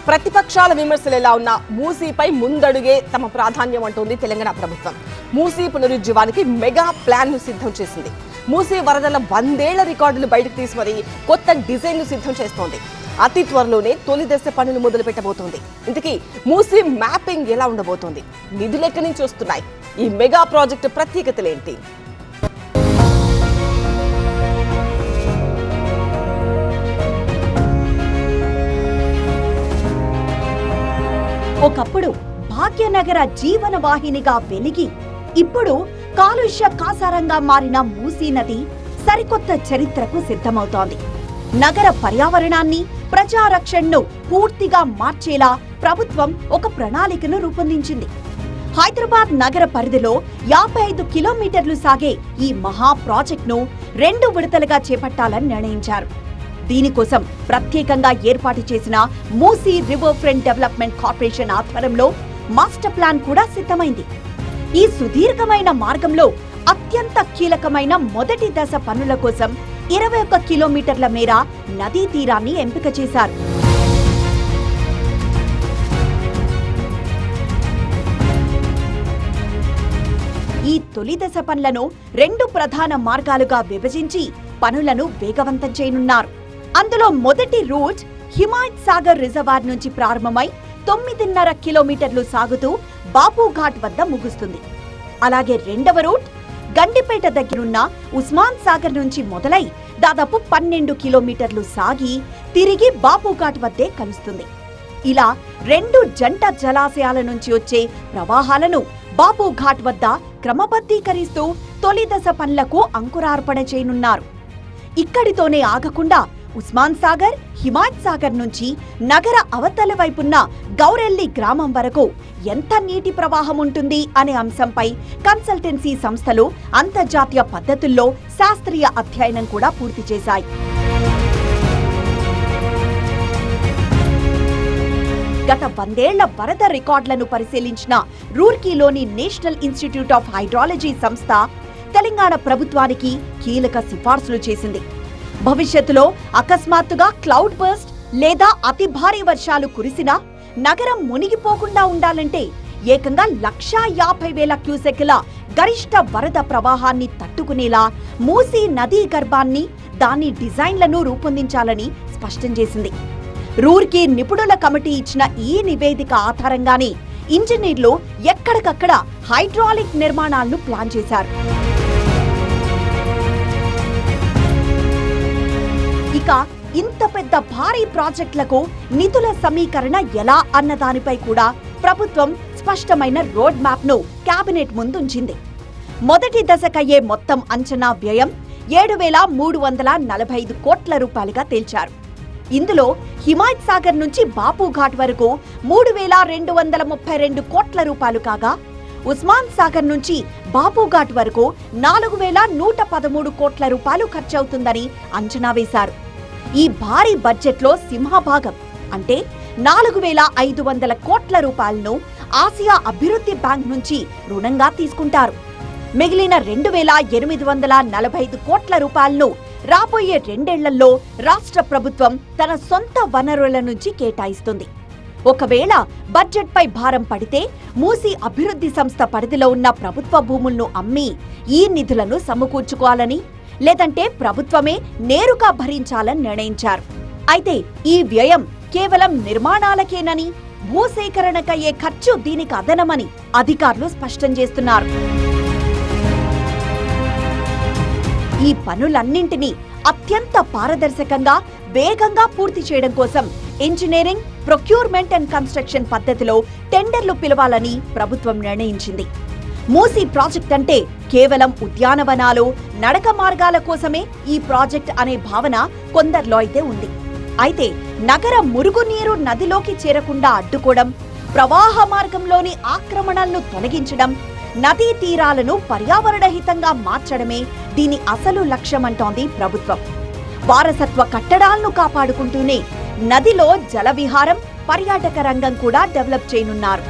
ప్రతిపక్షాల విమర్శలు ఎలా ఉన్నా మూసీపై ముందడుగే తమ ప్రాధాన్యం అంటోంది తెలంగాణ ప్రభుత్వం. మూసీ పునరుజ్జీవానికి మెగా ప్లాన్ ను సిద్ధం చేసింది. మూసీ వరదల 100 ఏళ్ల రికార్డులు బయటకు తీసి మరీ కొత్త డిజైన్ ను సిద్ధం చేస్తోంది. అతి త్వరలోనే తొలి దశ పనులు మొదలు పెట్టబోతోంది. ఇంతకీ మూసీ మ్యాపింగ్ ఎలా ఉండబోతోంది, నిధులు ఎక్కడి నుంచి వస్తున్నాయి, ఈ మెగా ప్రాజెక్టు ప్రత్యేకతలేంటి? ఒకప్పుడు భాగ్యనగర జీవన వాహినిగా వెలిగి ఇప్పుడు కాలుష్య కాసారంగా మారిన మూసీ నది సరికొత్త చరిత్రకు సిద్ధమవుతోంది. నగర పర్యావరణాన్ని, ప్రజారక్షణను పూర్తిగా మార్చేలా ప్రభుత్వం ఒక ప్రణాళికను రూపొందించింది. హైదరాబాద్ నగర పరిధిలో 55 కిలోమీటర్లు సాగే ఈ మహా ప్రాజెక్టును 2 విడతలుగా చేపట్టాలని నిర్ణయించారు. దీనికోసం ప్రత్యేకంగా ఏర్పాటు చేసిన Musi river front development corporation ఆధ్వర్యంలో మాస్టర్ ప్లాన్ కూడా సిద్ధమైంది. ఈ సుదీర్ఘమైన మార్గంలో అత్యంత కీలకమైన మొదటి దశ పనుల కోసం 21 కిలోమీటర్ల మేర నదీ తీరాన్ని ఎంపిక చేశారు. ఈ తొలి దశ పనులను 2 ప్రధాన మార్గాలుగా విభజించి పనులను వేగవంతం చేయనున్నారు. అందులో మొదటి రూట్ హిమాయత్ సాగర్ రిజర్వాయర్ నుంచి ప్రారంభమై 9.5 కిలోమీటర్లు సాగుతూ బాపుఘాట్ వద్ద ముగుస్తుంది. అలాగే రెండవ రూట్ గండిపేట దగ్గరున్న ఉస్మాన్ సాగర్ నుంచి మొదలై దాదాపు 12 కిలోమీటర్లు సాగి తిరిగి బాపుఘాట్ వద్దే కలుస్తుంది. ఇలా 2 జంట జలాశయాల నుంచి వచ్చే ప్రవాహాలను బాపుఘాట్ వద్ద క్రమబద్ధీకరిస్తూ తొలి దశ పనులకు అంకురార్పణ చేయనున్నారు. ఇక్కడితోనే ఆగకుండా ఉస్మాన్ సాగర్, హిమాయత్ సాగర్ నుంచి నగర అవతల వైపున్న గౌరెల్లి గ్రామం వరకు ఎంత నీటి ప్రవాహం ఉంటుంది అనే అంశంపై కన్సల్టెన్సీ సంస్థలు అంతర్జాతీయ పద్ధతుల్లో శాస్త్రీయ అధ్యయనం కూడా పూర్తి చేశాయి. గత 100 ఏళ్ల వరద రికార్డులను పరిశీలించిన రూర్కీలోని నేషనల్ ఇన్స్టిట్యూట్ ఆఫ్ హైడ్రాలజీ సంస్థ తెలంగాణ ప్రభుత్వానికి కీలక సిఫార్సులు చేసింది. భవిష్యత్తులో అకస్మాత్తుగా క్లౌడ్ బర్స్ట్ లేదా అతి భారీ వర్షాలు కురిసినా నగరం మునిగిపోకుండా ఉండాలంటే ఏకంగా 1,50,000 క్యూసెక్కుల గరిష్ట వరద ప్రవాహాన్ని తట్టుకునేలా మూసీ నదీ గర్భాన్ని, దాని డిజైన్లను రూపొందించాలని స్పష్టం చేసింది. రూర్కీ నిపుణుల కమిటీ ఇచ్చిన ఈ నివేదిక ఆధారంగానే ఇంజనీర్లు ఎక్కడికక్కడ హైడ్రాలిక్ నిర్మాణాలను ప్లాన్ చేశారు. ఇక ఇంత పెద్ద భారీ ప్రాజెక్టులకు నిధుల సమీకరణ ఎలా అన్న దానిపై కూడా ప్రభుత్వం స్పష్టమైన రోడ్ మ్యాప్ ను కేబినెట్ ముందుంచింది. మొదటి దశకయ్యే మొత్తం అంచనా వ్యయం 7,345 కోట్ల రూపాయలుగా తేల్చారు. ఇందులో హిమాయత్ సాగర్ నుంచి బాపుఘాట్ వరకు 3,232 కోట్ల రూపాయలు కాగా, ఉస్మాన్ సాగర్ నుంచి బాపుఘాట్ వరకు 4,113 కోట్ల రూపాయలు ఖర్చవుతుందని అంచనా వేశారు. ఈ భారీ బడ్జెట్లో సింహభాగం అంటే 4,500 కోట్ల రూపాయలను ఆసియా అభివృద్ధి బ్యాంక్ నుంచి రుణంగా తీసుకుంటారు. మిగిలిన 2,845 కోట్ల రూపాయలను రాబోయే 2 ఏళ్లలో రాష్ట్ర ప్రభుత్వం తన సొంత వనరుల నుంచి కేటాయిస్తుంది. ఒకవేళ బడ్జెట్ పై భారం పడితే మూసీ అభివృద్ధి సంస్థ పరిధిలో ఉన్న ప్రభుత్వ భూములను అమ్మి ఈ నిధులను సమకూర్చుకోవాలని, లేదంటే ప్రభుత్వమే నేరుగా భరించాలని నిర్ణయించారు. అయితే ఈ వ్యయం కేవలం నిర్మాణాలకేనని, భూసేకరణకయ్యే ఖర్చు దీనికి అదనమని అధికారులు స్పష్టం చేస్తున్నారు. ఈ పనులన్నింటినీ అత్యంత పారదర్శకంగా, వేగంగా పూర్తి చేయడం కోసం ఇంజనీరింగ్, ప్రొక్యూర్మెంట్ అండ్ కన్స్ట్రక్షన్ పద్ధతిలో టెండర్లు పిలవాలని ప్రభుత్వం నిర్ణయించింది. మూసీ ప్రాజెక్ట్ అంటే కేవలం ఉద్యానవనాలు, నడక మార్గాల కోసమే ఈ ప్రాజెక్ట్ అనే భావన కొందరిలో అయితే ఉంది. అయితే నగర మురుగునీరు నదిలోకి చేరకుండా అడ్డుకోవడం, ప్రవాహ మార్గంలోని ఆక్రమణలను తొలగించడం, నదీ తీరాలను పర్యావరణహితంగా మార్చడమే దీని అసలు లక్ష్యమంటోంది ప్రభుత్వం. వారసత్వ కట్టడాలను కాపాడుకుంటూనే నదిలో జల విహారం, పర్యాటక రంగం కూడా డెవలప్ చేయనున్నారు.